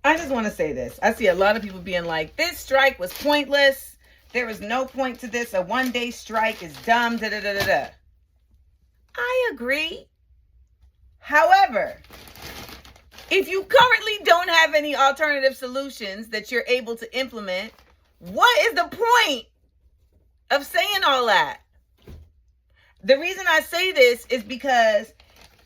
I just want to say this. I see a lot of people being like, this strike was pointless. There was no point to this. A one-day strike is dumb. Da da da da da. I agree. However, if you currently don't have any alternative solutions that you're able to implement, what is the point of saying all that? The reason I say this is because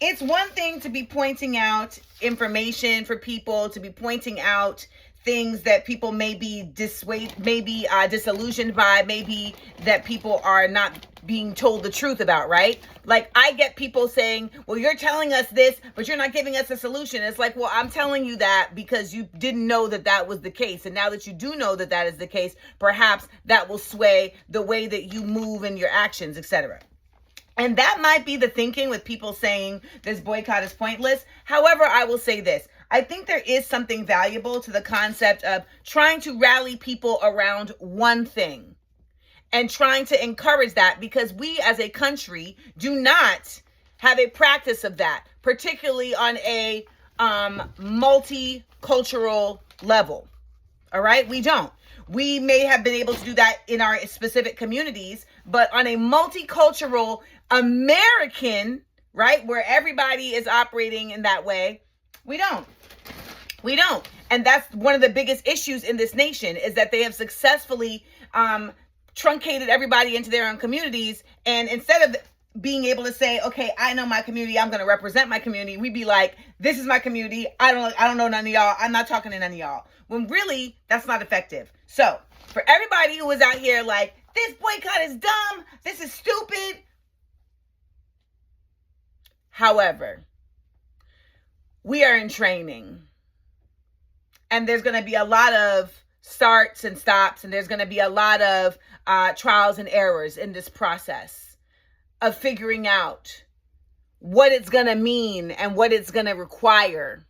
it's one thing to be pointing out information for people, to be pointing out things that people may be disillusioned by, maybe that people are not being told the truth about, right? Like, I get people saying, well, you're telling us this, but you're not giving us a solution. It's like, well, I'm telling you that because you didn't know that that was the case. And now that you do know that that is the case, perhaps that will sway the way that you move and your actions, etc. And that might be the thinking with people saying this boycott is pointless. However, I will say this. I think there is something valuable to the concept of trying to rally people around one thing and trying to encourage that, because we as a country do not have a practice of that, particularly on a multicultural level. All right? We don't. We may have been able to do that in our specific communities, but on a multicultural American, right, where everybody is operating in that way, we don't. We don't. And that's one of the biggest issues in this nation, is that they have successfully truncated everybody into their own communities. And instead of being able to say, okay, I know my community, I'm going to represent my community, we'd be like, this is my community. I don't know none of y'all. I'm not talking to none of y'all. When really, that's not effective. So for everybody who was out here like, this boycott is dumb, this is stupid. However, we are in training. And there's going to be a lot of starts and stops, and there's going to be a lot of trials and errors in this process of figuring out what it's going to mean and what it's going to require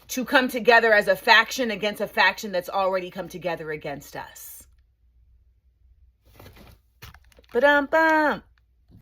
to come together as a faction against a faction that's already come together against us. Ba-dum-bum.